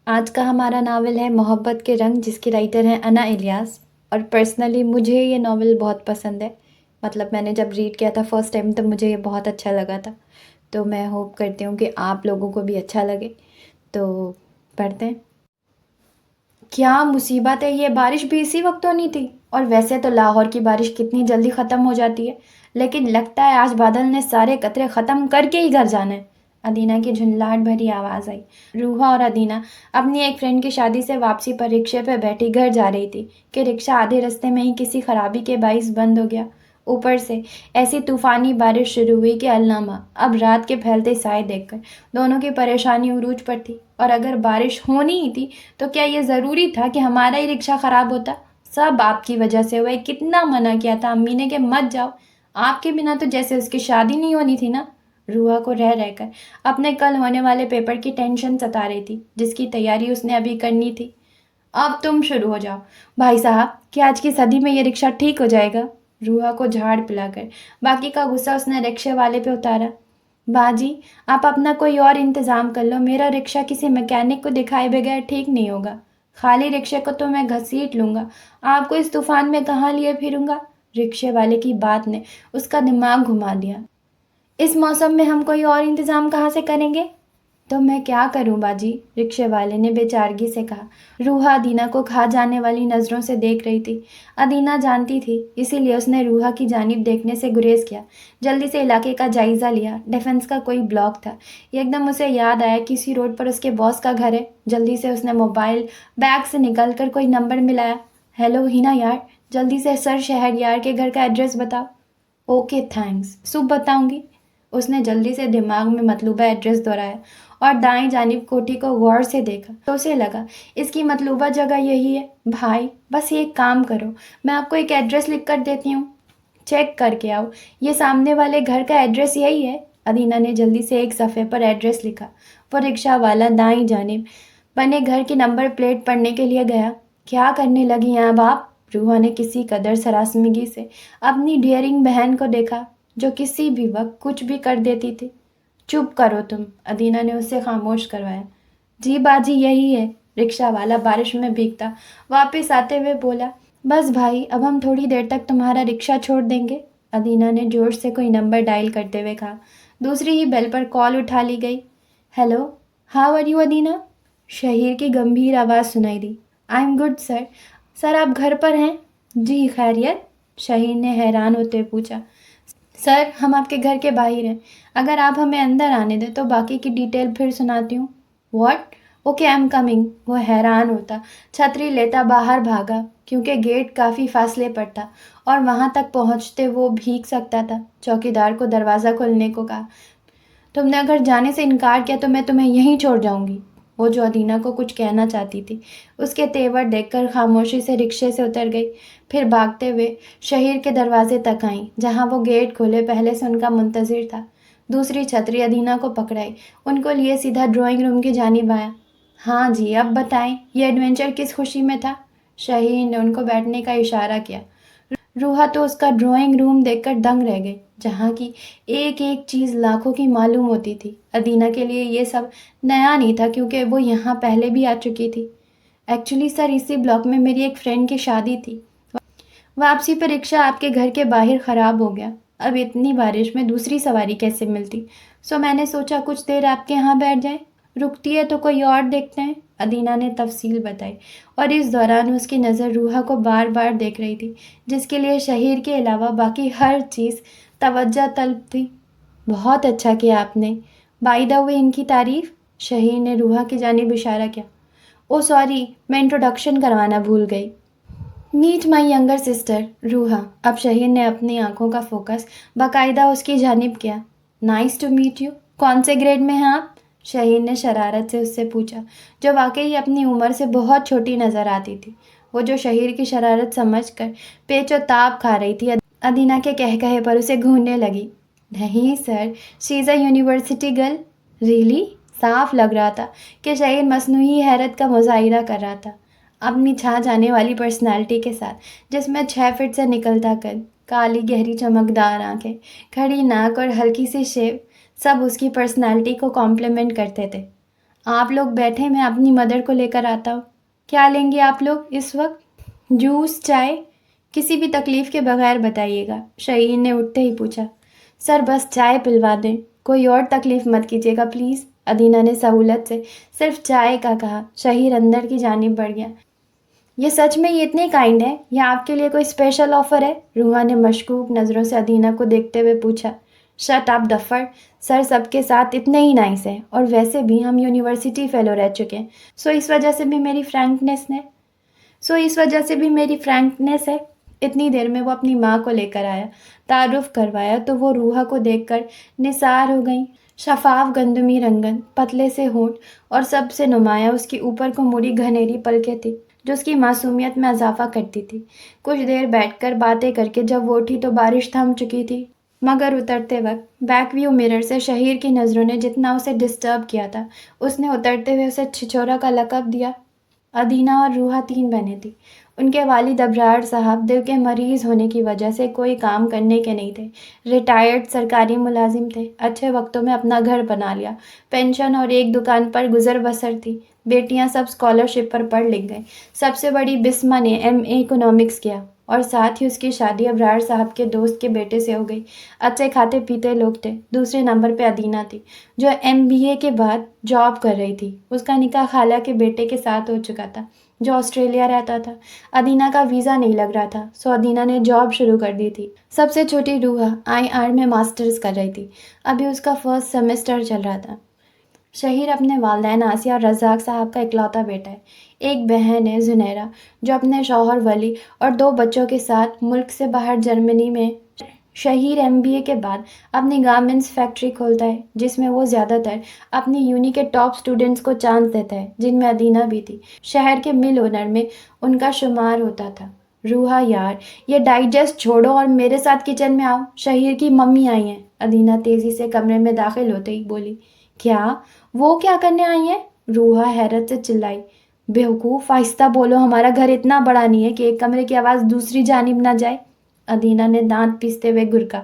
आज का हमारा नावल है मोहब्बत के रंग, जिसकी राइटर हैं अना इलियास। और पर्सनली मुझे ये नावल बहुत पसंद है। मतलब मैंने जब रीड किया था फर्स्ट टाइम तो मुझे ये बहुत अच्छा लगा था। तो मैं होप करती हूँ कि आप लोगों को भी अच्छा लगे। तो पढ़ते हैं। क्या मुसीबत है, ये बारिश भी इसी वक्त होनी थी। और वैसे तो लाहौर की बारिश कितनी जल्दी ख़त्म हो जाती है, लेकिन लगता है आज बादल ने सारे कतरे ख़त्म करके ही घर जाना है। अदीना की झुंझलाहट भरी आवाज़ आई। रूहा और अदीना अपनी एक फ्रेंड की शादी से वापसी पर रिक्शे पर बैठी घर जा रही थी कि रिक्शा आधे रास्ते में ही किसी खराबी के बाइस बंद हो गया। ऊपर से ऐसी तूफानी बारिश शुरू हुई कि अल्लामा अब रात के फैलते साए देखकर दोनों की परेशानी उरूज पर थी। और अगर बारिश होनी ही थी तो क्या ये ज़रूरी था कि हमारा ही रिक्शा ख़राब होता? सब आपकी वजह से हुआ है। कितना मना किया था अम्मी ने कि मत जाओ। आपके बिना तो जैसे उसकी शादी नहीं होनी थी ना। रूहा को रह रहकर अपने कल होने वाले पेपर की टेंशन सता रही थी, जिसकी तैयारी उसने अभी करनी थी। अब तुम शुरू हो जाओ भाई साहब, कि आज की सदी में ये रिक्शा ठीक हो जाएगा। रूहा को झाड़ पिलाकर बाकी का गुस्सा उसने रिक्शे वाले पे उतारा। बाजी, आप अपना कोई और इंतज़ाम कर लो। मेरा रिक्शा किसी मैकेनिक को दिखाए बगैर ठीक नहीं होगा। खाली रिक्शे को तो मैं घसीट लूँगा, आपको इस तूफान में कहाँ लिए फिरूँगा। रिक्शे वाले की बात ने उसका दिमाग घुमा दिया। इस मौसम में हम कोई और इंतज़ाम कहाँ से करेंगे? तो मैं क्या करूं बाजी, रिक्शे वाले ने बेचारगी से कहा। रूहा अदीना को खा जाने वाली नज़रों से देख रही थी। अदीना जानती थी, इसीलिए उसने रूहा की जानिब देखने से गुरेज किया। जल्दी से इलाके का जायज़ा लिया। डिफेंस का कोई ब्लॉक था। एकदम उसे याद आया कि इसी रोड पर उसके बॉस का घर है। जल्दी से उसने मोबाइल बैग से निकल कर कोई नंबर मिलाया। हेलो हिना यार, जल्दी से सर शहर यार के घर का एड्रेस बताओ। ओके थैंक्स, सुबह बताऊंगी। उसने जल्दी से दिमाग में मतलूबा एड्रेस दोहराया और दाएं जानिब कोठी को गौर से देखा तो उसे लगा इसकी मतलूबा जगह यही है। भाई बस ये एक काम करो, मैं आपको एक एड्रेस लिख कर देती हूँ, चेक करके आओ। ये सामने वाले घर का एड्रेस यही है। अदीना ने जल्दी से एक सफ़े पर एड्रेस लिखा। वो रिक्शा वाला दाईं जानिब बने घर की नंबर प्लेट पढ़ने के लिए गया। क्या करने लगी हैं अब आप? रूहा ने किसी कदर सरासमगी से अपनी डियरिंग बहन को देखा, जो किसी भी वक्त कुछ भी कर देती थी। चुप करो तुम, अदीना ने उसे खामोश करवाया। जी बाजी यही है, रिक्शा वाला बारिश में भीगता वापस आते हुए बोला। बस भाई, अब हम थोड़ी देर तक तुम्हारा रिक्शा छोड़ देंगे। अदीना ने जोर से कोई नंबर डायल करते हुए कहा। दूसरी ही बेल पर कॉल उठा ली गई। Hello, how are you Adina? Shaheer की गंभीर आवाज़ सुनाई दी। I am good sir. Sir आप घर पर हैं? जी खैरियत? शहीर ने हैरान होते हुए पूछा। सर हम आपके घर के बाहर हैं, अगर आप हमें अंदर आने दें तो बाकी की डिटेल फिर सुनाती हूँ। What? Okay I am coming. वो हैरान होता छतरी लेता बाहर भागा, क्योंकि गेट काफ़ी फासले पर था और वहाँ तक पहुँचते वो भीग सकता था। चौकीदार को दरवाज़ा खोलने को कहा। तुमने अगर जाने से इनकार किया तो मैं तुम्हें यहीं छोड़ जाऊंगी। वो जो अदीना को कुछ कहना चाहती थी, उसके तेवर देखकर खामोशी से रिक्शे से उतर गई। फिर भागते हुए शहीर के दरवाजे तक आई, जहां वो गेट खोले पहले से उनका मुंतजिर था। दूसरी छतरी अदीना को पकड़ाई, उनको लिए सीधा ड्राइंग रूम की जानिब आया। हाँ जी, अब बताएं, ये एडवेंचर किस खुशी में था? शहीर ने उनको बैठने का इशारा किया। रूहा तो उसका ड्राइंग रूम देखकर दंग रह गई, जहाँ की एक एक चीज़ लाखों की मालूम होती थी। अदीना के लिए ये सब नया नहीं था, क्योंकि वो यहाँ पहले भी आ चुकी थी। एक्चुअली सर, इसी ब्लॉक में मेरी एक फ्रेंड की शादी थी। वापसी पर रिक्शा आपके घर के बाहर ख़राब हो गया। अब इतनी बारिश में दूसरी सवारी कैसे मिलती? सो मैंने सोचा कुछ देर आपके यहाँ बैठ जाएं। रुकती है तो कोई और देखते हैं। अदीना ने तफसील बताई और इस दौरान उसकी नज़र रूहा को बार बार देख रही थी, जिसके लिए शहीर के अलावा बाकी हर चीज़ तवज्जो तलब थी। बहुत अच्छा किया आपने। बाय द वे, इनकी तारीफ़? शहीर ने रूहा की जानिब इशारा किया। ओ सॉरी, मैं इंट्रोडक्शन करवाना भूल गई। Meet my younger sister Ruha. अब शहीर ने अपनी आंखों का फोकस बाकायदा उसकी जानिब किया। Nice to meet you. कौन से ग्रेड में हैं आप? शहीर ने शरारत से उससे पूछा, जो वाकई अपनी उम्र से बहुत छोटी नज़र आती थी। वो जो शहीर की शरारत समझकर पेचो ताप खा रही थी, अदीना के कह कहे पर उसे घूरने लगी। नहीं sir, she is a university girl. Really? साफ लग रहा था कि शहीर मसनूई हैरत का मुजाहिरा कर रहा था अपनी छा जाने वाली पर्सनालिटी के साथ, जिसमें 6 फीट से निकलता कद, काली गहरी चमकदार आंखें, खड़ी नाक और हल्की सी शेव, सब उसकी पर्सनालिटी को कॉम्प्लीमेंट करते थे। आप लोग बैठे, मैं अपनी मदर को लेकर आता हूँ। क्या लेंगे आप लोग इस वक्त? जूस, चाय? किसी भी तकलीफ़ के बगैर बताइएगा, शहीर ने उठते ही पूछा। सर बस चाय पिलवा दें, कोई और तकलीफ़ मत कीजिएगा प्लीज़, अदीना ने सहूलत से सिर्फ चाय का कहा। शहीर अंदर की जानिब बढ़ गया। ये सच में ये इतने काइंड है या आपके लिए कोई स्पेशल ऑफ़र है? रूहा ने मशकूक नज़रों से अदीना को देखते हुए पूछा। शट अप डफर, सर सबके साथ इतने ही नाइस हैं और वैसे भी हम यूनिवर्सिटी फेलो रह चुके हैं, सो इस वजह से भी मेरी फ्रैंकनेस है। इतनी देर में वो अपनी माँ को लेकर आया, तारुफ करवाया तो वो रूहा को देखकर निसार हो गई। शफाफ गंदमी रंगन, पतले से होंठ और सबसे नुमाया उसकी ऊपर को मुड़ी घनेरी पलकें थी जो उसकी मासूमियत में इजाफा करती थी। कुछ देर बैठकर बातें करके जब वो उठी तो बारिश थम चुकी थी, मगर उतरते वक्त बैक व्यू मिरर से शहीर की नज़रों ने जितना उसे डिस्टर्ब किया था, उसने उतरते हुए उसे छिछोरा का लक़ब दिया। अदीना और रूहा 3 बहनें थीं। उनके वालिद अबरार साहब दिल के मरीज़ होने की वजह से कोई काम करने के नहीं थे। रिटायर्ड सरकारी मुलाजिम थे। अच्छे वक्तों में अपना घर बना लिया। पेंशन और एक दुकान पर गुजर बसर थी। बेटियां सब स्कॉलरशिप पर पढ़ लिख गईं। सबसे बड़ी बिस्मा ने MA इकोनॉमिक्स किया और साथ ही उसकी शादी अबरार साहब के दोस्त के बेटे से हो गई। अच्छे खाते पीते लोग थे। दूसरे नंबर पे अदीना थी जो MBA के बाद जॉब कर रही थी। उसका निकाह खाला के बेटे के साथ हो चुका था जो ऑस्ट्रेलिया रहता था। अदीना का वीज़ा नहीं लग रहा था, सो अदीना ने जॉब शुरू कर दी थी। सबसे छोटी रूहा IR में मास्टर्स कर रही थी। अभी उसका फर्स्ट सेमेस्टर चल रहा था। शहीर अपने वालिदैन आसिया और रज़ाक साहब का इकलौता बेटा है। एक बहन है ज़ुनैरा जो अपने शौहर वली और 2 बच्चों के साथ मुल्क से बाहर जर्मनी में। शहीर MBA के बाद अपनी गारमेंट्स फैक्ट्री खोलता है जिसमें वो ज़्यादातर अपनी यूनी के टॉप स्टूडेंट्स को चांस देता है, जिनमें अदीना भी थी। शहर के मिल ओनर में उनका शुमार होता था। रूहा यार, ये डाइजेस्ट छोड़ो और मेरे साथ किचन में आओ, शहीर की मम्मी आई हैं। अदीना तेज़ी से कमरे में दाखिल होते ही बोली। क्या? वो क्या करने आई हैं? रूहा हैरत से चिल्लाई। बेवकूफ़, आहिस्ता बोलो, हमारा घर इतना बड़ा नहीं है कि एक कमरे की आवाज़ दूसरी जानिब ना जाए। अदीना ने दांत पीसते हुए गुर्का।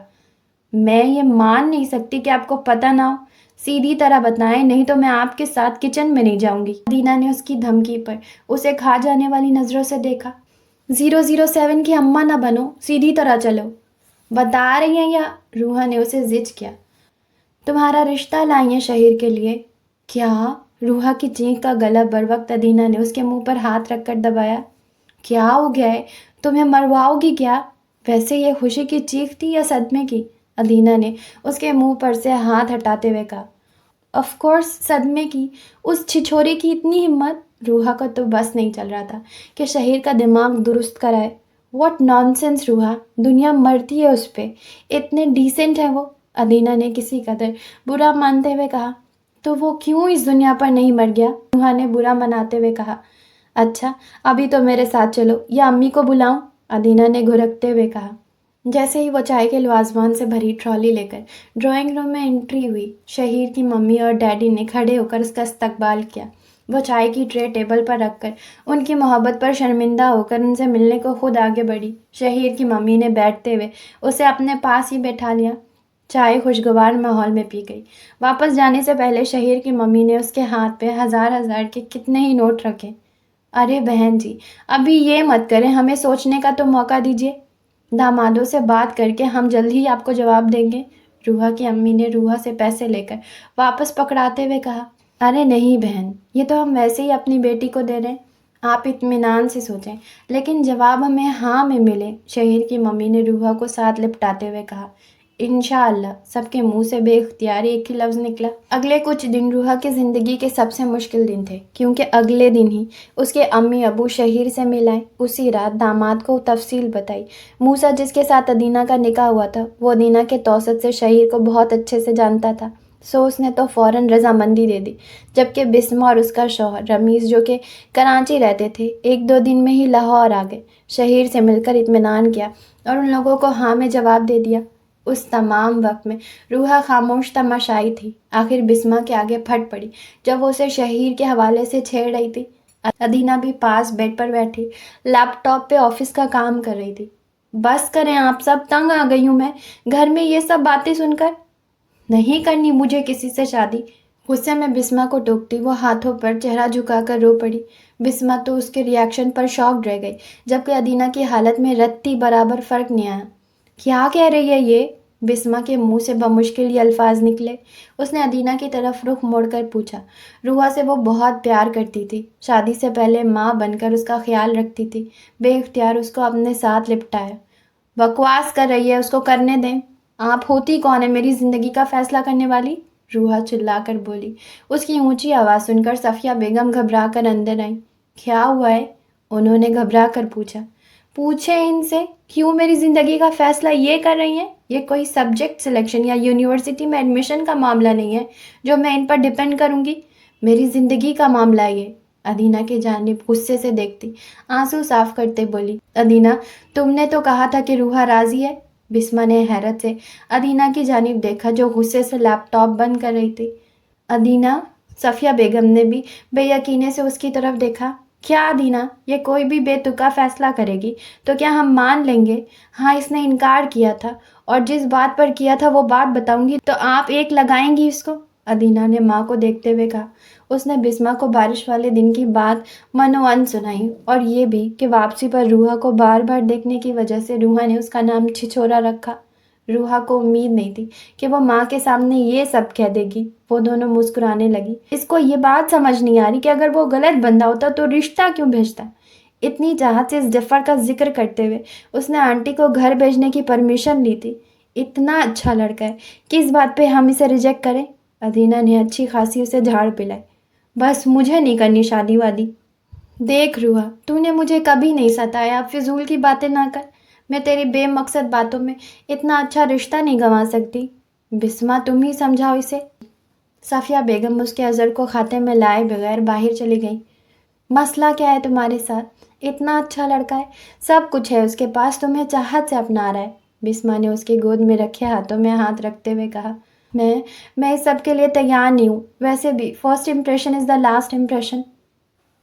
मैं ये मान नहीं सकती कि आपको पता ना हो। सीधी तरह बताएं, नहीं तो मैं आपके साथ किचन में नहीं जाऊंगी। अदीना ने उसकी धमकी पर उसे खा जाने वाली नज़रों से देखा। 007 की अम्मा ना बनो, सीधी तरह चलो। बता रही हैं या? रूहा ने उसे जिज किया। तुम्हारा रिश्ता लाई हैं शहीर के लिए। क्या? रूहा की चीख का गला बरवक्त अदीना ने उसके मुंह पर हाथ रखकर दबाया। क्या हो गया है? तुम्हें मरवाओगी क्या? वैसे ये खुशी की चीख थी या सदमे की? अदीना ने उसके मुंह पर से हाथ हटाते हुए कहा। ऑफ कोर्स सदमे की। उस छिछोरे की इतनी हिम्मत! रूहा का तो बस नहीं चल रहा था कि शहीर का दिमाग दुरुस्त कराए। व्हाट नॉनसेंस रूहा, दुनिया मरती है उस पे, इतने डिसेंट है वो। अदीना ने किसी कदर बुरा मानते हुए कहा। तो वो क्यों इस दुनिया पर नहीं मर गया? रूहा ने बुरा मनाते हुए कहा। अच्छा, अभी तो मेरे साथ चलो या अम्मी को बुलाऊं? अदीना ने घुरकते हुए कहा। जैसे ही वो चाय के लवाजमान से भरी ट्रॉली लेकर ड्राइंग रूम में एंट्री हुई, शहीर की मम्मी और डैडी ने खड़े होकर उसका इस्तकबाल किया। वो चाय की ट्रे टेबल पर रखकर उनकी मोहब्बत पर शर्मिंदा होकर उनसे मिलने को खुद आगे बढ़ी। शहीर की मम्मी ने बैठते हुए उसे अपने पास ही बैठा लिया। चाय खुशगवार माहौल में पी गई। वापस जाने से पहले शहीर की मम्मी ने उसके हाथ पे हज़ार हज़ार के कितने ही नोट रखे। अरे बहन जी, अभी ये मत करें, हमें सोचने का तो मौका दीजिए। दामादों से बात करके हम जल्द ही आपको जवाब देंगे। रूहा की अम्मी ने रूहा से पैसे लेकर वापस पकड़ाते हुए कहा। अरे नहीं बहन, ये तो हम वैसे ही अपनी बेटी को दे रहे हैं, आप इत्मीनान से सोचें, लेकिन जवाब हमें हाँ में मिले। शहीर की मम्मी ने रूहा को साथ लिपटाते हुए कहा। इंशाअल्लाह। सबके मुंह से बेइख्तियार एक ही लफ्ज़ निकला। अगले कुछ दिन रूहा की ज़िंदगी के सबसे मुश्किल दिन थे, क्योंकि अगले दिन ही उसके अम्मी अबू शहीर से मिलाए। उसी रात दामाद को तफसील बताई। मूसा जिसके साथ अदीना का निकाह हुआ था, वो अदीना के तौसत से शहीर को बहुत अच्छे से जानता था, सो उसने तो फ़ौरन रजामंदी दे दी। जबकि बिस्मा और उसका शौहर रमीज़, जो कि कराची रहते थे, 1-2 दिन में ही लाहौर आ गए। शहीर से मिलकर इत्मीनान किया और उन लोगों को हाँ में जवाब दे दिया। उस तमाम वक्त में रूहा खामोश तमाशाई थी। आखिर बिस्मा के आगे फट पड़ी जब वो उसे शहीर के हवाले से छेड़ रही थी। अदीना भी पास बेड पर बैठी लैपटॉप पे ऑफिस का काम कर रही थी। बस करें आप सब, तंग आ गई हूँ मैं घर में ये सब बातें सुनकर। नहीं करनी मुझे किसी से शादी, गुस्से में बिस्मा को टोकती वो हाथों पर चेहरा झुकाकर रो पड़ी। बिस्मा तो उसके रिएक्शन पर शॉक्ड रह गई, जबकि अदीना की हालत में रत्ती बराबर फर्क नहीं आया। क्या कह रही है ये? बिस्मा के मुंह से बमुश्किल ये अल्फाज निकले। उसने अदीना की तरफ रुख मोड़कर पूछा। रूहा से वो बहुत प्यार करती थी, शादी से पहले माँ बनकर उसका ख्याल रखती थी। बेइख्तियार उसको अपने साथ लिपटाया। बकवास कर रही है, उसको करने दें। आप होती कौन है मेरी जिंदगी का फैसला करने वाली? रूहा चिल्लाकर बोली। उसकी ऊंची आवाज़ सुनकर सफ़िया बेगम घबरा कर अंदर आई। क्या हुआ है? उन्होंने घबरा कर पूछा। पूछे इनसे, क्यों मेरी ज़िंदगी का फ़ैसला ये कर रही हैं? ये कोई सब्जेक्ट सिलेक्शन या यूनिवर्सिटी में एडमिशन का मामला नहीं है जो मैं इन पर डिपेंड करूँगी। मेरी ज़िंदगी का मामला है ये। अदीना की जानिब गुस्से से देखती, आंसू साफ करते बोली। अदीना, तुमने तो कहा था कि रूहा राज़ी है। बिस्मा ने हैरत से अदीना की जानिब देखा, जो गुस्से से लैपटॉप बंद कर रही थी। अदीना? सफ़िया बेगम ने भी बेयकीने से उसकी तरफ देखा। क्या अदीना, ये कोई भी बेतुका फैसला करेगी तो क्या हम मान लेंगे? हाँ, इसने इनकार किया था, और जिस बात पर किया था वो बात बताऊंगी तो आप एक लगाएंगी इसको? अदीना ने माँ को देखते हुए कहा। उसने बिस्मा को बारिश वाले दिन की बात मनोअन सुनाई, और ये भी कि वापसी पर रूहा को बार बार देखने की वजह से रूहा ने उसका नाम छिछोरा रखा। रूहा को उम्मीद नहीं थी कि वो माँ के सामने ये सब कह देगी। वो दोनों मुस्कुराने लगी। इसको ये बात समझ नहीं आ रही कि अगर वो गलत बंदा होता तो रिश्ता क्यों भेजता। इतनी चाहत से इस जफ़र का जिक्र करते हुए उसने आंटी को घर भेजने की परमिशन ली थी। इतना अच्छा लड़का है कि इस बात पे हम इसे रिजेक्ट करें? अदीना ने अच्छी खासी उसे झाड़ पिलाई। बस मुझे नहीं करनी शादी वादी। देख रूहा, तूने मुझे कभी नहीं सताया, अब फिजूल की बातें ना कर। मैं तेरी बेमकसद बातों में इतना अच्छा रिश्ता नहीं गंवा सकती। बिस्मा, तुम ही समझाओ इसे। सफ़िया बेगम उसके अज़र को खाते में लाए बगैर बाहर चली गई। मसला क्या है तुम्हारे साथ? इतना अच्छा लड़का है, सब कुछ है उसके पास, तुम्हें चाहत से अपना रहा है। बिस्मा ने उसकी गोद में रखे हाथों में हाथ रखते हुए कहा। मैं इस सब के लिए तैयार नहीं हूँ। वैसे भी first impression is the last impression.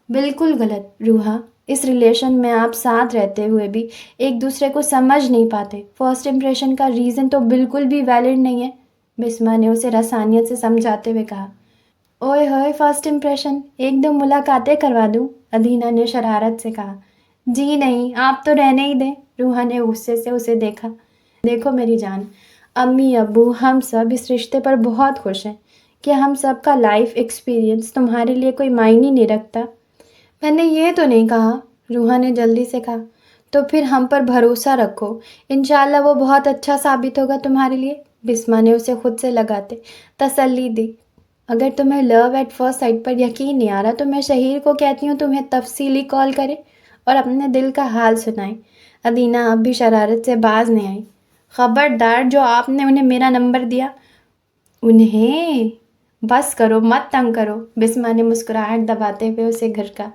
बिल्कुल गलत रूहा। इस रिलेशन में आप साथ रहते हुए भी एक दूसरे को समझ नहीं पाते। फर्स्ट इम्प्रेशन का रीज़न तो बिल्कुल भी वैलिड नहीं है। बिस्मा ने उसे रसानियत से समझाते हुए कहा। ओए होए, फर्स्ट इम्प्रेशन, एक दो मुलाकातें करवा दूँ? अदीना ने शरारत से कहा। जी नहीं, आप तो रहने ही दें। रूहा ने गुस्से से उसे देखा। देखो मेरी जान, अम्मी अब्बू हम सब इस रिश्ते पर बहुत खुश हैं कि हम सब का लाइफ एक्सपीरियंस तुम्हारे लिए कोई मायने नहीं रखता। मैंने ये तो नहीं कहा, रूहा ने जल्दी से कहा। तो फिर हम पर भरोसा रखो, इंशाल्लाह वो बहुत अच्छा साबित होगा तुम्हारे लिए। बिस्मा ने उसे खुद से लगाते तसल्ली दी। अगर तुम्हें लव एट फर्स्ट साइट पर यकीन नहीं आ रहा तो मैं शहीर को कहती हूँ तुम्हें तफसीली कॉल करे और अपने दिल का हाल सुनाए। अदीना अब भी शरारत से बाज नहीं आई। खबरदार, जो आपने उन्हें मेरा नंबर दिया। उन्हें? बस करो, मत तंग करो। बिस्मा ने मुस्कुराहट दबाते हुए उसे घरका।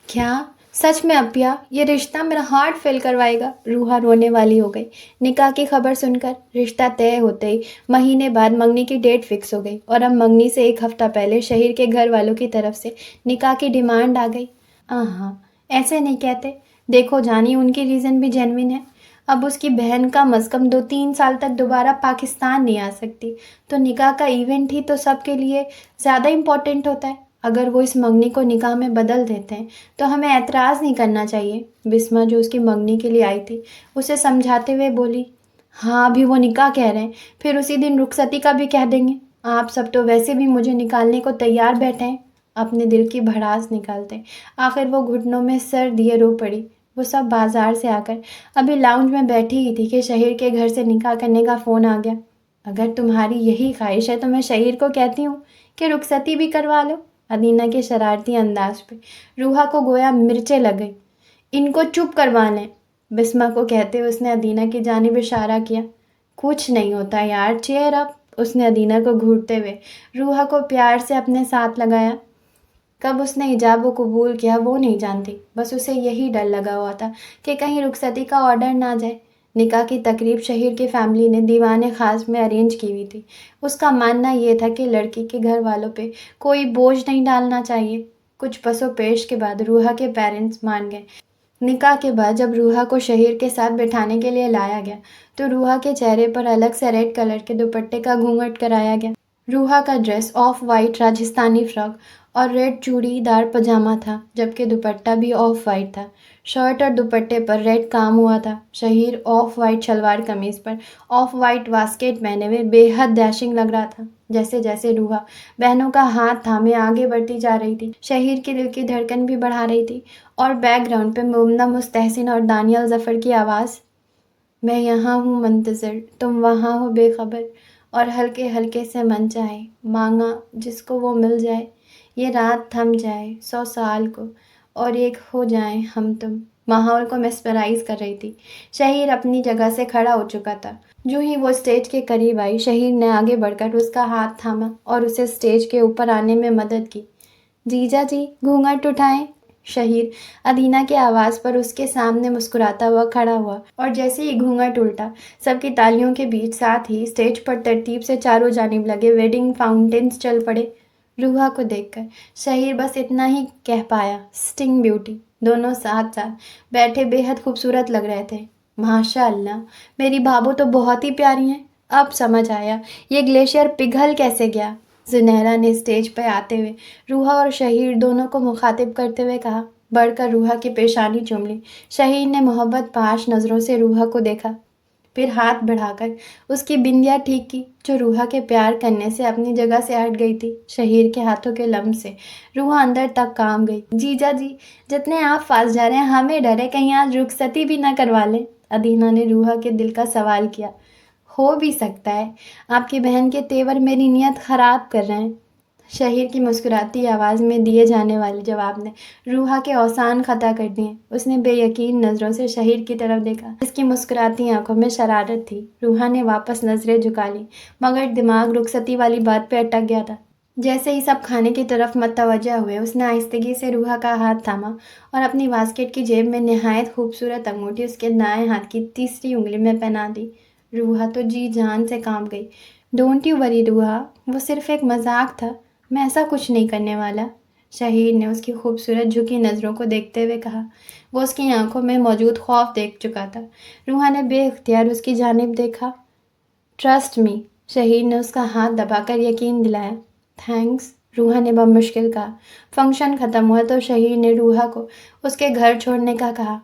क्या? सच में अपिया, ये रिश्ता मेरा हार्ट फेल करवाएगा। रूहा रोने वाली हो गई। निकाह की खबर सुनकर रिश्ता तय होते ही महीने बाद मंगनी की डेट फिक्स हो गई, और अब मंगनी से एक हफ्ता पहले शहीर के घर वालों की तरफ से निकाह की डिमांड आ गई। हाँ, ऐसे नहीं कहते। देखो जानी, उनकी रीज़न भी जेन्युइन है। अब उसकी बहन कम अज़ कम 2-3 साल तक दोबारा पाकिस्तान नहीं आ सकती, तो निकाह का इवेंट ही तो सबके लिए ज़्यादा इम्पोर्टेंट होता है। अगर वो इस मंगनी को निकाह में बदल देते हैं तो हमें एतराज़ नहीं करना चाहिए। बिस्मा, जो उसकी मंगनी के लिए आई थी, उसे समझाते हुए बोली। हाँ, अभी वो निकाह कह रहे हैं, फिर उसी दिन रुखसती का भी कह देंगे। आप सब तो वैसे भी मुझे निकालने को तैयार बैठे हैं। अपने दिल की भड़ास निकालते आखिर वो घुटनों में सर दिए रो पड़ी। वो सब बाजार से आकर अभी लाउंज में बैठी ही थी कि शहीर के घर से निकाह करने का फ़ोन आ गया। अगर तुम्हारी यही ख्वाहिश है तो मैं शहीर को कहती हूँ कि रुखसती भी करवा लो। अदीना के शरारती अंदाज पे रूहा को गोया मिर्चें लग गई। इनको चुप करवा लें, बिस्मा को कहते हुए उसने अदीना की जानिब इशारा किया। कुछ नहीं होता यार, चेयर अप। उसने अदीना को घूरते हुए रूहा को प्यार से अपने साथ लगाया। कब उसने हिजाब को कबूल किया वो नहीं जानती, बस उसे यही डर लगा हुआ था कि कहीं रुखसती का ऑर्डर ना जाए। निकाह की तकरीब शहीर की फैमिली ने दीवाने ख़ास में अरेंज की हुई थी। उसका मानना ये था कि लड़की के घर वालों पे कोई बोझ नहीं डालना चाहिए। कुछ पसोपेश के बाद रूहा के पेरेंट्स मान गए। निकाह के बाद जब रूहा को शहीर के साथ बिठाने के लिए लाया गया तो रूहा के चेहरे पर अलग से रेड कलर के दुपट्टे का घूंघट कराया गया। रूहा का dress of white Rajasthani frock और रेड चूड़ीदार पजामा था, जबकि दुपट्टा भी ऑफ वाइट था। शर्ट और दुपट्टे पर रेड काम हुआ था। शहीर ऑफ वाइट शलवार कमीज पर ऑफ वाइट वास्केट पहने हुए बेहद डैशिंग लग रहा था। जैसे जैसे रूहा बहनों का हाथ थामे आगे बढ़ती जा रही थी, शहीर के दिल की धड़कन भी बढ़ा रही थी। और बैकग्राउंड पे मुमना मुस्तहसिन और दानियल जफ़र की आवाज़, मैं यहाँ हूँ मुंतज़िर, तुम वहाँ हो बेखबर, और हल्के हल्के से मन चाहे मांगा जिसको वो मिल जाए, ये रात थम जाए 100 साल को, और एक हो जाए हम तुम। माहौल को मेस्मराइज कर रही थी। शहीर अपनी जगह से खड़ा हो चुका था। जो ही वो स्टेज के करीब आई, शहीर ने आगे बढ़कर उसका हाथ थामा और उसे स्टेज के ऊपर आने में मदद की। जीजा जी, घूंघट उठाएं। शहीर अदीना की आवाज़ पर उसके सामने मुस्कुराता हुआ खड़ा हुआ, और जैसे ही घूंघट उल्टा, सबकी तालियों के बीच साथ ही स्टेज पर तरतीब से चारों जानिब लगे वेडिंग फाउंटेन्स चल पड़े। रूहा को देखकर शहीर बस इतना ही कह पाया, स्टिंग ब्यूटी। दोनों साथ साथ बैठे बेहद खूबसूरत लग रहे थे। माशा अल्लाह, मेरी भाभो तो बहुत ही प्यारी हैं। अब समझ आया ये ग्लेशियर पिघल कैसे गया। जुनैरा ने स्टेज पर आते हुए रूहा और शहीर दोनों को मुखातिब करते हुए कहा। बढ़कर रूहा की पेशानी चूम ली। शहीर ने मोहब्बत पाश नज़रों से रूहा को देखा, फिर हाथ बढ़ाकर उसकी बिंदिया ठीक की जो रूहा के प्यार करने से अपनी जगह से हट गई थी। शहीर के हाथों के लम्ब से रूहा अंदर तक काम गई। जीजा जी, जितने आप फांस जा रहे हैं, हमें डर है कहीं आज रुखसती भी ना करवा लें। अदीना ने रूहा के दिल का सवाल किया। हो भी सकता है, आपकी बहन के तेवर मेरी नीयत ख़राब कर रहे हैं। शहीर की मुस्कुराती आवाज़ में दिए जाने वाले जवाब ने रूहा के औसान खता कर दिए। उसने बेयकीन नज़रों से शहीर की तरफ देखा, जिसकी मुस्कुराती आंखों में शरारत थी। रूहा ने वापस नज़रें झुका ली, मगर दिमाग रुखसती वाली बात पे अटक गया था। जैसे ही सब खाने की तरफ मतवज्जा हुए, उसने आहिस्तगी से रूहा का हाथ थामा और अपनी बास्केट की जेब में नहायत खूबसूरत अंगूठी उसके दाएं हाथ की तीसरी उंगली में पहना दी। रूहा तो जी जान से कांप गई। डोंट यू वरी रूहा, वो सिर्फ एक मजाक था, मैं ऐसा कुछ नहीं करने वाला। शहीर ने उसकी खूबसूरत झुकी नज़रों को देखते हुए कहा। वो उसकी आंखों में मौजूद खौफ देख चुका था। रूहा ने बेख्तियार उसकी जानिब देखा। ट्रस्ट मी, शहीर ने उसका हाथ दबाकर यकीन दिलाया। थैंक्स, रूहा ने बमुश्किल कहा। फंक्शन ख़त्म हुआ तो शहीर ने रूहा को उसके घर छोड़ने का कहा।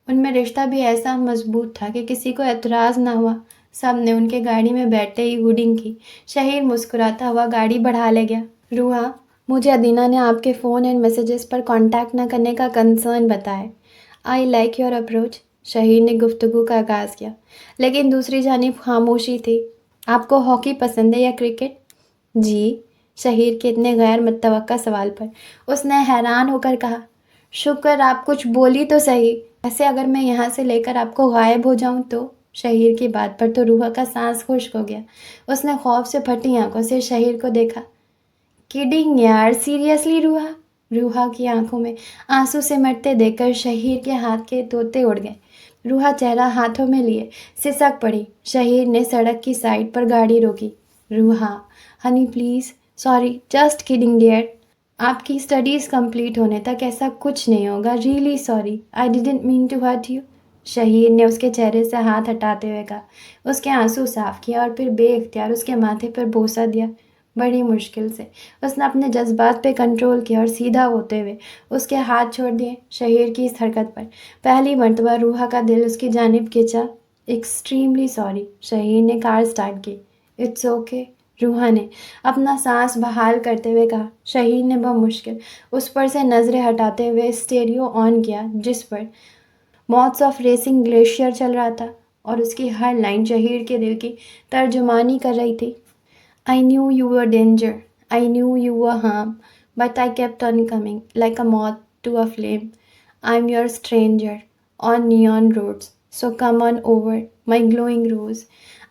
उनमें रिश्ता भी ऐसा मजबूत था कि किसी को एतराज़ ना हुआ। सब ने उनके गाड़ी में बैठते ही हुडिंग की। शहीर मुस्कुराता हुआ गाड़ी बढ़ा ले गया। रूहा, मुझे अदीना ने आपके फ़ोन एंड मैसेजेस पर कांटेक्ट न करने का कंसर्न बताया। I like your approach. Shaheer ने गुफ्तगू का आगाज़ किया, लेकिन दूसरी जानिब खामोशी थी। आपको हॉकी पसंद है या क्रिकेट? जी। शहीर के इतने गैर मुतवक्का सवाल पर उसने हैरान होकर कहा। शुक्र आप कुछ बोली तो सही। ऐसे अगर मैं यहाँ से लेकर आपको गायब हो जाऊँ तो? शहीर की बात पर तो रूहा का सांस खुश्क हो गया। उसने खौफ से फटी आंखों से शहीर को देखा। किडिंग यार, सीरियसली रूहा? रूहा की आंखों में आंसू सिमटते देखकर शहीर के हाथ के तोते उड़ गए। रूहा चेहरा हाथों में लिए सिसक पड़ी। शहीर ने सड़क की साइड पर गाड़ी रोकी। Ruha, honey please, sorry, just kidding dear. आपकी स्टडीज़ कंप्लीट होने तक ऐसा कुछ नहीं होगा। Really sorry, I didn't mean to hurt you. Shaheer ने उसके चेहरे से हाथ हटाते हुए कहा। उसके आंसू साफ किया और फिर बेइख्तियार उसके माथे पर बोसा दिया। बड़ी मुश्किल से उसने अपने जज्बात पे कंट्रोल किया और सीधा होते हुए उसके हाथ छोड़ दिए। शहीर की इस हरकत पर पहली मर्तबा रूहा का दिल उसकी जानिब खिंचा। एक्सट्रीमली सॉरी, शहीर ने कार स्टार्ट की। इट्स ओके, रूहा ने अपना सांस बहाल करते हुए कहा। शहीर ने बमुश्किल उस पर से नज़रें हटाते हुए स्टेरियो ऑन किया, जिस पर मौत्स ऑफ रेसिंग ग्लेशियर चल रहा था, और उसकी हर लाइन शहीर के दिल की तर्जुमानी कर रही थी। I knew you were danger. I knew you were harm. But I kept on coming like a moth to a flame. I'm your stranger on neon roads. So come on over, my glowing rose.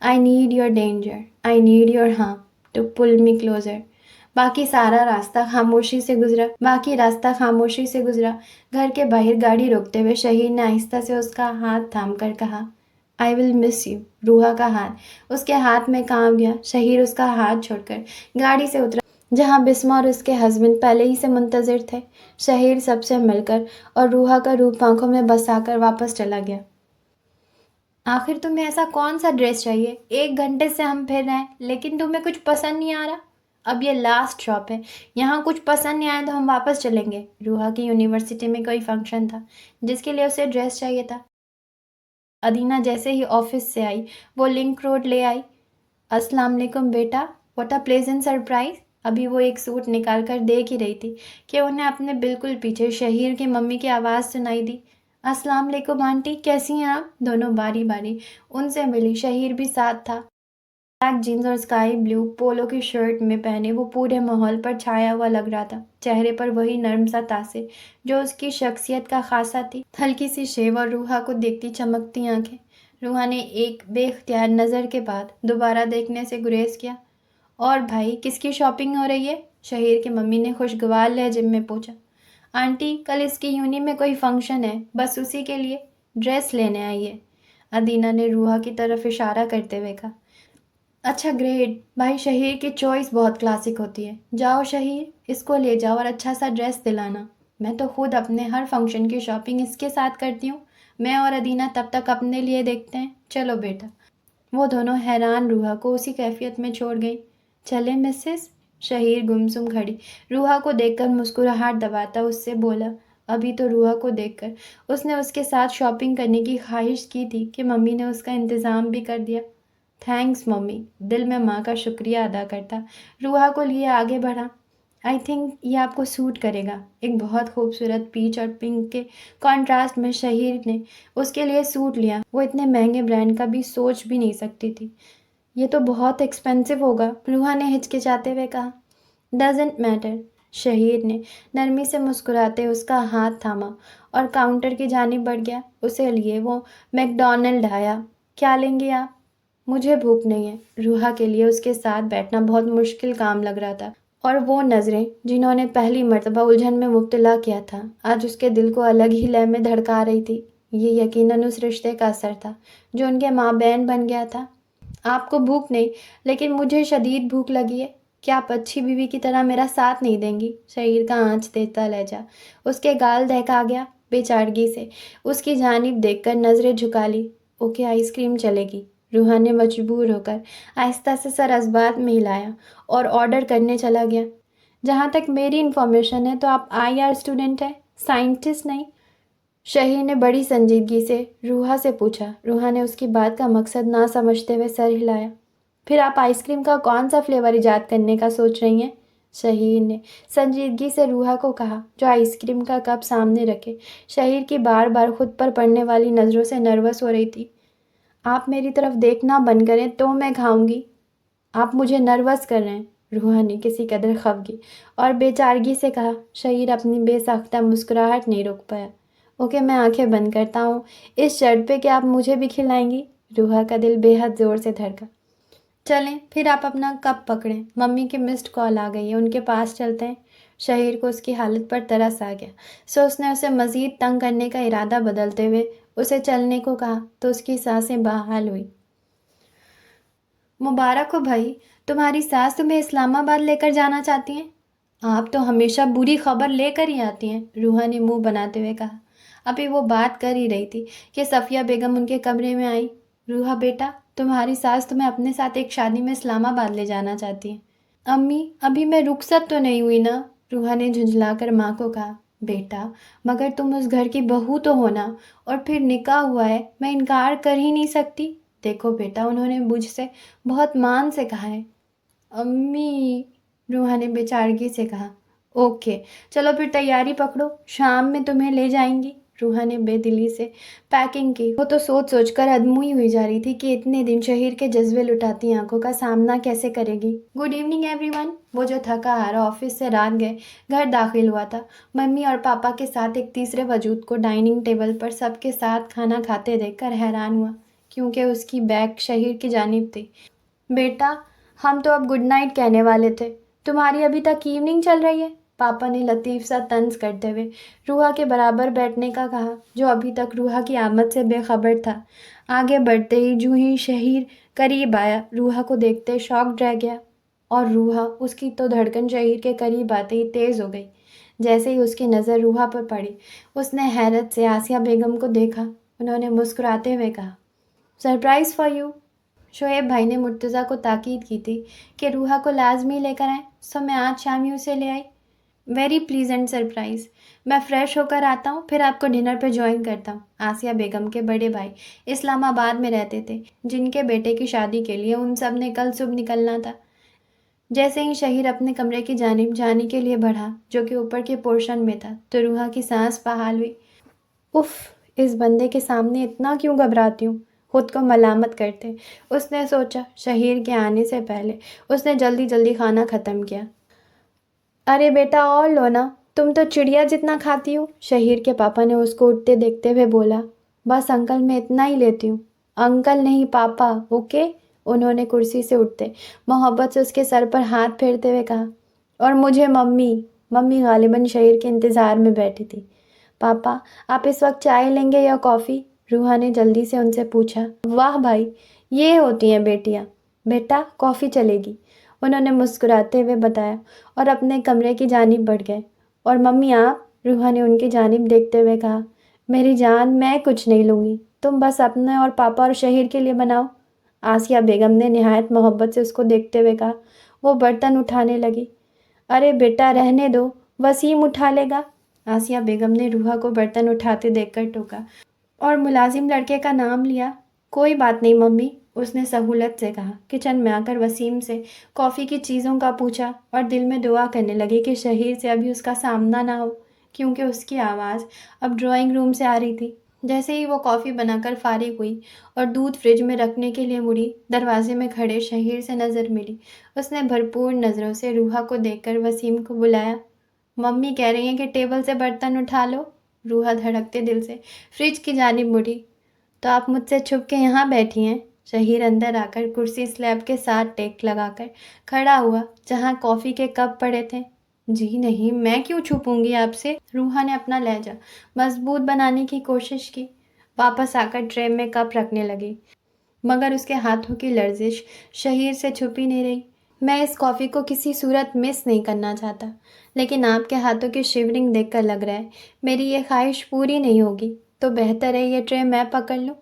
I need your danger. I need your harm to pull me closer. बाकी सारा रास्ता खामोशी से गुजरा। घर के बाहर गाड़ी रोकते हुए शहीर ने आहिस्ता से उसका हाथ थाम कर कहा, आई विल मिस यू। रूहा का हाथ उसके हाथ में कांप गया। शहीर उसका हाथ छोड़कर गाड़ी से उतरा, जहां बिस्मा और उसके हस्बैंड पहले ही से मुंतजिर थे। शहीर सबसे मिलकर और रूहा का रूप आंखों में बसाकर वापस चला गया। आखिर तुम्हें ऐसा कौन सा ड्रेस चाहिए? 1 घंटे से हम फिर रहे हैं, लेकिन तुम्हें कुछ पसंद नहीं आ रहा। अब ये लास्ट शॉप है, यहाँ कुछ पसंद नहीं आया तो हम वापस चलेंगे। रूहा की यूनिवर्सिटी में कोई फंक्शन था जिसके लिए उसे ड्रेस चाहिए था। अदीना जैसे ही ऑफिस से आई वो लिंक रोड ले आई। अस्सलाम वालेकुम बेटा, व्हाट अ प्लेजेंट सरप्राइज। अभी वो एक सूट निकाल कर देख ही रही थी कि उन्हें अपने बिल्कुल पीछे शहीर की मम्मी की आवाज़ सुनाई दी। अस्सलाम वालेकुम आंटी, कैसी हैं आप। दोनों बारी बारी उनसे मिली। शहीर भी साथ था। ब्लैक जीन्स और स्काई ब्लू पोलो की शर्ट में पहने वो पूरे माहौल पर छाया हुआ लग रहा था। चेहरे पर वही नर्म सा तासिर जो उसकी शख्सियत का खासा थी। हल्की सी शेव और रूहा को देखती चमकती आंखें। रूहा ने एक बेख्तियार नज़र के बाद दोबारा देखने से गुरेज किया। और भाई किसकी शॉपिंग हो रही है। शहीर की मम्मी ने खुशगवार लहजे में पूछा। आंटी कल इसकी यूनी में कोई फंक्शन है, बस उसी के लिए ड्रेस लेने आई है। अदीना ने रूहा की तरफ इशारा करते हुए कहा। अच्छा ग्रेट, भाई शहीर की चॉइस बहुत क्लासिक होती है। जाओ शहीर, इसको ले जाओ और अच्छा सा ड्रेस दिलाना। मैं तो खुद अपने हर फंक्शन की शॉपिंग इसके साथ करती हूँ। मैं और अदीना तब तक अपने लिए देखते हैं। चलो बेटा। वो दोनों हैरान रूहा को उसी कैफियत में छोड़ गई। चले मिसेस। शहीर गुमसुम खड़ी रूहा को देखकर मुस्कुराहट दबाता उससे बोला। अभी तो रूहा को देखकर उसने उसके साथ शॉपिंग करने की ख्वाहिश की थी कि मम्मी ने उसका इंतज़ाम भी कर दिया। थैंक्स मम्मी, दिल में माँ का शुक्रिया अदा करता रूहा को लिए आगे बढ़ा। आई थिंक ये आपको सूट करेगा। एक बहुत खूबसूरत पीच और पिंक के कॉन्ट्रास्ट में शहीर ने उसके लिए सूट लिया। वो इतने महंगे ब्रांड का भी सोच भी नहीं सकती थी। ये तो बहुत एक्सपेंसिव होगा, रूहा ने हिचकिचाते हुए कहा। Doesn't matter. शहीर ने नरमी से मुस्कुराते उसका हाथ थामा और काउंटर की जानिब बढ़ गया। उसे लिए वो मैकडॉनल्ड आया। क्या लेंगे आप। मुझे भूख नहीं है। रूहा के लिए उसके साथ बैठना बहुत मुश्किल काम लग रहा था और वो नज़रें जिन्होंने पहली मर्तबा उलझन में मुब्तला किया था आज उसके दिल को अलग ही लय में धड़का रही थी। ये यकीनन उस रिश्ते का असर था जो उनके माँ बहन बन गया था। आपको भूख नहीं, लेकिन मुझे शदीद भूख लगी है। क्या आप अच्छी बीवी की तरह मेरा साथ नहीं देंगी। शहीर का आँच देता लहजा उसके गाल दहका गया। बेचारगी से उसकी जानिब देखकर नज़रें झुका ली। ओके आइसक्रीम चलेगी। रूहा ने मजबूर होकर आहिस्ता से सर असबात में हिलाया और ऑर्डर करने चला गया। जहाँ तक मेरी इन्फॉर्मेशन है तो आप आईआर स्टूडेंट हैं, साइंटिस्ट नहीं। शहीर ने बड़ी संजीदगी से रूहा से पूछा। रूहा ने उसकी बात का मकसद ना समझते हुए सर हिलाया। फिर आप आइसक्रीम का कौन सा फ्लेवर ईजाद करने का सोच रही हैं। शहीर ने संजीदगी से रूहा को कहा जो आइसक्रीम का कप सामने रखे शहीर की बार बार खुद पर पड़ने वाली नज़रों से नर्वस हो रही थी। आप मेरी तरफ देखना बंद करें तो मैं खाऊंगी। आप मुझे नर्वस कर रहे हैं। रूहा ने किसी कदर खफगी और बेचारगी से कहा। शहीर अपनी बेसाख्ता मुस्कुराहट नहीं रोक पाया। ओके मैं आंखें बंद करता हूँ, इस शर्त पे कि आप मुझे भी खिलाएंगी। रूहा का दिल बेहद ज़ोर से धड़का। चलें फिर आप अपना कप पकड़ें, मम्मी की मिस्ड कॉल आ गई है, उनके पास चलते हैं। शहीर को उसकी हालत पर तरस आ गया, सो उसने उसे मज़ीद तंग करने का इरादा बदलते हुए उसे चलने को कहा तो उसकी सांसें बहाल हुई। मुबारक हो भाई, तुम्हारी सास तुम्हें इस्लामाबाद लेकर जाना चाहती हैं। आप तो हमेशा बुरी खबर लेकर ही आती हैं, रूहा ने मुंह बनाते हुए कहा। अभी वो बात कर ही रही थी कि सफ़िया बेगम उनके कमरे में आई। रूहा बेटा, तुम्हारी सास तुम्हें अपने साथ एक शादी में इस्लामाबाद ले जाना चाहती है। अम्मी अभी मैं रुखसत तो नहीं हुई ना। रूहा ने झुंझलाकर माँ को कहा। बेटा मगर तुम उस घर की बहू तो हो ना, और फिर निकाह हुआ है, मैं इनकार कर ही नहीं सकती। देखो बेटा, उन्होंने मुझसे बहुत मान से कहा है। अम्मी, रूहा ने बेचारगी से कहा। ओके चलो फिर तैयारी पकड़ो, शाम में तुम्हें ले जाएंगी। रूहा ने बेदिली से पैकिंग की। वो तो सोच सोच कर अधमुई हुई जा रही थी कि इतने दिन शहीर के जज्बे लुटाती आंखों का सामना कैसे करेगी। Good evening everyone. वो जो थका हारा ऑफिस से रात गए घर दाखिल हुआ था, मम्मी और पापा के साथ एक तीसरे वजूद को डाइनिंग टेबल पर सबके साथ खाना खाते देखकर हैरान हुआ, क्योंकि उसकी बैग शहीर की जानिब थी। बेटा हम तो अब गुड नाइट कहने वाले थे, तुम्हारी अभी तक इवनिंग चल रही है। पापा ने लतीफ़ सा तंज करते हुए रूहा के बराबर बैठने का कहा, जो अभी तक रूहा की आमद से बेखबर था। आगे बढ़ते ही जूं ही शहीर करीब आया, रूहा को देखते शॉक रह गया और रूहा उसकी तो धड़कन शहीर के करीब आते ही तेज़ हो गई। जैसे ही उसकी नज़र रूहा पर पड़ी, उसने हैरत से आसिया बेगम को देखा। उन्होंने मुस्कुराते हुए कहा, सरप्राइज़ फॉर यू। शोएब भाई ने मुर्तज़ा को ताकीद की थी कि रूहा को लाजमी लेकर आएं। सो मैं आज शाम ही उसे ले आई। Very pleasant surprise. मैं फ़्रेश होकर आता हूँ, फिर आपको डिनर पे ज्वाइन करता हूँ। आसिया बेगम के बड़े भाई इस्लामाबाद में रहते थे, जिनके बेटे की शादी के लिए उन सब ने कल सुबह निकलना था। जैसे ही शहीर अपने कमरे की जानिब जाने के लिए बढ़ा, जो कि ऊपर के पोर्शन में था, तो रूहा की सांस बहाल हुई। उफ, इस बंदे के सामने इतना क्यों घबराती हूँ, खुद को मलामत करते उसने सोचा। शहीर के आने से पहले उसने जल्दी जल्दी खाना ख़त्म किया। अरे बेटा और लो ना, तुम तो चिड़िया जितना खाती हो, शहीर के पापा ने उसको उठते देखते हुए बोला। बस अंकल, मैं इतना ही लेती हूँ। अंकल नहीं, पापा, ओके। उन्होंने कुर्सी से उठते मोहब्बत से उसके सर पर हाथ फेरते हुए कहा। और मुझे मम्मी। मम्मी गालिबन शहीर के इंतज़ार में बैठी थी। पापा, आप इस वक्त चाय लेंगे या कॉफ़ी? रूहा ने जल्दी से उनसे पूछा। वाह भाई, ये होती हैं बेटियाँ। बेटा, कॉफ़ी चलेगी, उन्होंने मुस्कुराते हुए बताया और अपने कमरे की जानिब बढ़ गए। और मम्मी आप? रूहा ने उनकी जानिब देखते हुए कहा। मेरी जान, मैं कुछ नहीं लूँगी, तुम बस अपने और पापा और शहीर के लिए बनाओ। आसिया बेगम ने निहायत मोहब्बत से उसको देखते हुए कहा। वो बर्तन उठाने लगी। अरे बेटा रहने दो, वसीम उठा लेगा। आसिया बेगम ने रूहा को बर्तन उठाते देखकर टोका और मुलाजिम लड़के का नाम लिया। कोई बात नहीं मम्मी, उसने सहूलत से कहा। किचन में आकर वसीम से कॉफ़ी की चीज़ों का पूछा और दिल में दुआ करने लगी कि शहीर से अभी उसका सामना ना हो, क्योंकि उसकी आवाज़ अब ड्राइंग रूम से आ रही थी। जैसे ही वो कॉफ़ी बनाकर फारिग हुई और दूध फ्रिज में रखने के लिए मुड़ी, दरवाजे में खड़े शहीर से नज़र मिली। उसने भरपूर नज़रों से रूहा को देखकर वसीम को बुलाया। मम्मी कह रही हैं कि टेबल से बर्तन उठा लो। रूहा धड़कते दिल से फ्रिज की जानिब मुड़ी। तो आप मुझसे छुप के यहाँ बैठी हैं? शहीर अंदर आकर कुर्सी स्लैब के साथ टेक लगाकर खड़ा हुआ, जहाँ कॉफ़ी के कप पड़े थे। जी नहीं, मैं क्यों छुपूंगी आपसे? रूहा ने अपना लहजा मजबूत बनाने की कोशिश की। वापस आकर ट्रे में कप रखने लगी, मगर उसके हाथों की लर्जिश शहीर से छुपी नहीं रही। मैं इस कॉफ़ी को किसी सूरत मिस नहीं करना चाहता, लेकिन आपके हाथों की शिवरिंग देखकर लग रहा है मेरी ये ख्वाहिश पूरी नहीं होगी। तो बेहतर है ये ट्रे मैं पकड़ लूँ।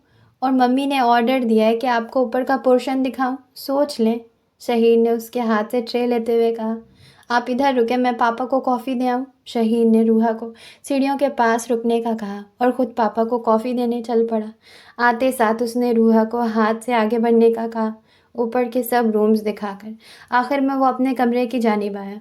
और मम्मी ने ऑर्डर दिया है कि आपको ऊपर का पोर्शन दिखाऊं, सोच लें। शहीर ने उसके हाथ से ट्रे लेते हुए कहा। आप इधर रुके, मैं पापा को कॉफ़ी दे आऊँ। शहीर ने रूहा को सीढ़ियों के पास रुकने का कहा और ख़ुद पापा को कॉफ़ी देने चल पड़ा। आते साथ उसने रूहा को हाथ से आगे बढ़ने का कहा, ऊपर के सब रूम्स दिखाकर। आखिर में वो अपने कमरे की जानिब आया।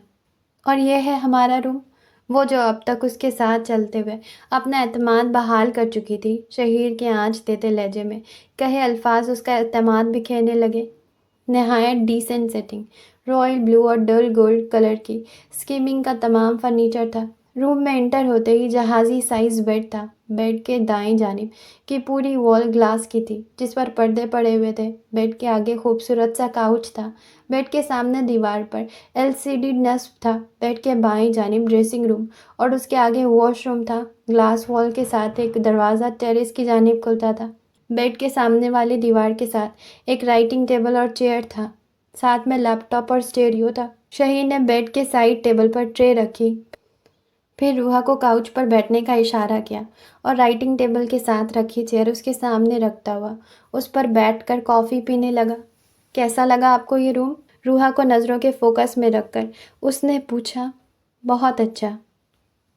और ये है हमारा रूम। वो जो अब तक उसके साथ चलते हुए अपना एतमाद बहाल कर चुकी थी, शहीर के आँच देते लहजे में कहे अल्फाज उसका एतमाद बिखेरने लगे। नहायत डिसेंट सेटिंग, रॉयल ब्लू और डल गोल्ड कलर की स्कीमिंग का तमाम फर्नीचर था। रूम में एंटर होते ही जहाज़ी साइज बेड था। बेड के दाएं जानिब की पूरी वॉल ग्लास की थी, जिस पर पर्दे पड़े हुए थे। बेड के आगे खूबसूरत सा काउच था। बेड के सामने दीवार पर एलसीडी नस्ब था। बेड के बाएं जानिब ड्रेसिंग रूम और उसके आगे वॉशरूम था। ग्लास वॉल के साथ एक दरवाज़ा टेरेस की जानिब खुलता था। बेड के सामने वाली दीवार के साथ एक राइटिंग टेबल और चेयर था, साथ में लैपटॉप और स्टेरियो था। शहीर ने बेड के साइड टेबल पर ट्रे रखी, फिर रूहा को काउच पर बैठने का इशारा किया और राइटिंग टेबल के साथ रखी चेयर उसके सामने रखता हुआ उस पर बैठकर कॉफ़ी पीने लगा। कैसा लगा आपको ये रूम? रूहा को नज़रों के फोकस में रखकर उसने पूछा। बहुत अच्छा।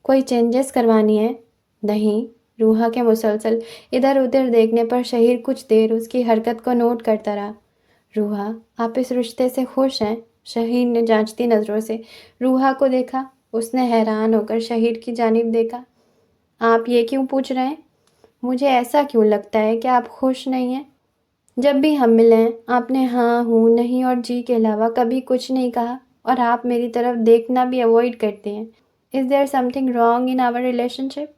कोई चेंजेस करवानी है? नहीं। रूहा के मुसलसल इधर उधर देखने पर शहीर कुछ देर उसकी हरकत को नोट करता रहा। रूहा, आप इस रिश्ते से खुश हैं? शहीर ने जांचती नज़रों से रूहा को देखा। उसने हैरान होकर शहीर की जानिब देखा। आप ये क्यों पूछ रहे हैं? मुझे ऐसा क्यों लगता है कि आप खुश नहीं हैं? जब भी हम मिले हैं, आपने हाँ, हूँ, नहीं और जी के अलावा कभी कुछ नहीं कहा, और आप मेरी तरफ देखना भी अवॉइड करते हैं। Is there something wrong in our relationship?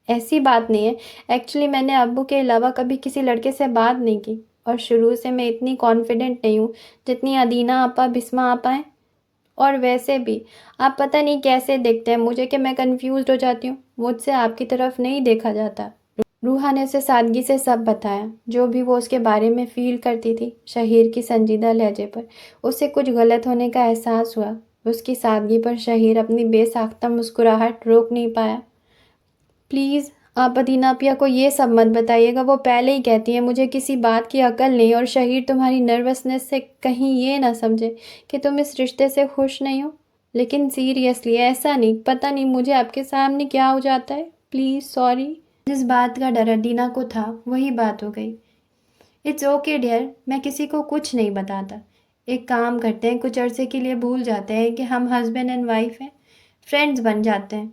ऐसी बात नहीं है। एक्चुअली मैंने अब्बू के अलावा कभी किसी लड़के से बात नहीं की, और शुरू से मैं इतनी कॉन्फिडेंट नहीं हूँ जितनी अदीना आपा, बिस्मा आपा हैं। और वैसे भी आप पता नहीं कैसे देखते हैं मुझे कि मैं कंफ्यूज्ड हो जाती हूँ। मुझसे आपकी तरफ नहीं देखा जाता। रूहा ने उसे सादगी से सब बताया, जो भी वो उसके बारे में फ़ील करती थी। शहीर की संजीदा लहजे पर उसे कुछ गलत होने का एहसास हुआ। उसकी सादगी पर शहीर अपनी बेसाख्ता मुस्कुराहट रोक नहीं पाया। प्लीज़, आप अदीना अपिया को ये सब मत बताइएगा, वो पहले ही कहती हैं मुझे किसी बात की अकल नहीं, और शहीर तुम्हारी नर्वसनेस से कहीं ये ना समझे कि तुम इस रिश्ते से खुश नहीं हो। लेकिन सीरियसली ऐसा नहीं, पता नहीं मुझे आपके सामने क्या हो जाता है। Please sorry. जिस बात का डर अदीना को था वही बात हो गई। इट्स ओके डियर, मैं किसी को कुछ नहीं बताता। एक काम करते हैं, कुछ अरसे के लिए भूल जाते हैं कि हम हस्बैंड एंड वाइफ हैं, फ्रेंड्स बन जाते हैं।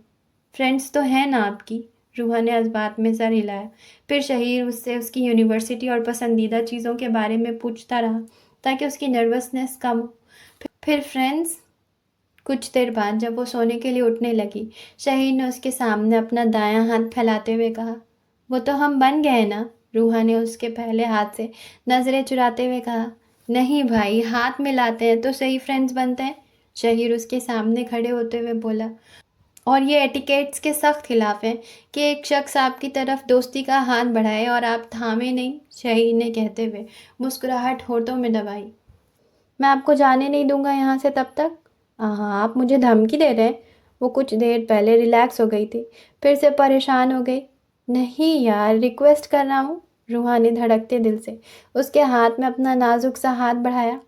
फ्रेंड्स तो है ना आपकी। रूहा ने इस बात में सर हिलाया। फिर शहीर उससे उसकी यूनिवर्सिटी और पसंदीदा चीज़ों के बारे में पूछता रहा ताकि उसकी नर्वसनेस कम हो। फिर फ्रेंड्स। कुछ देर बाद जब वो सोने के लिए उठने लगी, शहीर ने उसके सामने अपना दायां हाथ फैलाते हुए कहा, वो तो हम बन गए ना। रूहा ने उसके पहले हाथ से नज़रें चुराते हुए कहा, नहीं भाई, हाथ मिलाते हैं तो सही फ्रेंड्स बनते हैं। शहीर उसके सामने खड़े होते हुए बोला, और ये एटिकेट्स के सख्त खिलाफ हैं कि एक शख्स आपकी तरफ दोस्ती का हाथ बढ़ाए और आप थामे नहीं। शहीर ने कहते हुए मुस्कुराहट होठों में दबाई। मैं आपको जाने नहीं दूंगा यहाँ से तब तक। हाँ, आप मुझे धमकी दे रहे हैं। वो कुछ देर पहले रिलैक्स हो गई थी, फिर से परेशान हो गई। नहीं यार, रिक्वेस्ट कर रहा हूँ। रूहा ने धड़कते दिल से उसके हाथ में अपना नाजुक सा हाथ बढ़ाया।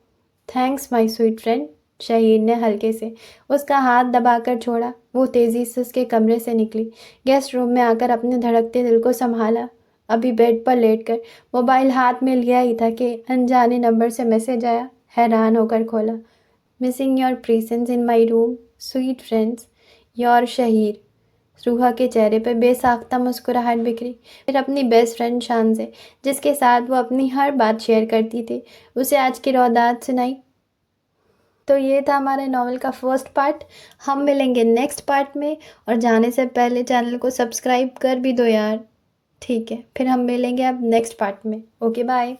Thanks my sweet friend. शहीद ने हल्के से उसका हाथ दबाकर छोड़ा। वो तेज़ी से उसके कमरे से निकली। गेस्ट रूम में आकर अपने धड़कते दिल को संभाला। अभी बेड पर लेटकर मोबाइल हाथ में लिया ही था कि अनजाने नंबर से मैसेज आया। हैरान होकर खोला। Missing your presence in my room sweet friends, your Shaheer. Ruha के चेहरे पर बेसाख्ता मुस्कुराहट बिखरी। फिर अपनी बेस्ट फ्रेंड शान से, जिसके साथ वो अपनी हर बात शेयर करती थी, उसे आज की रौदात सुनाई। तो ये था हमारे नॉवल का फर्स्ट पार्ट। हम मिलेंगे नेक्स्ट पार्ट में, और जाने से पहले चैनल को सब्सक्राइब कर भी दो यार। ठीक है, फिर हम मिलेंगे अब नेक्स्ट पार्ट में। Okay bye.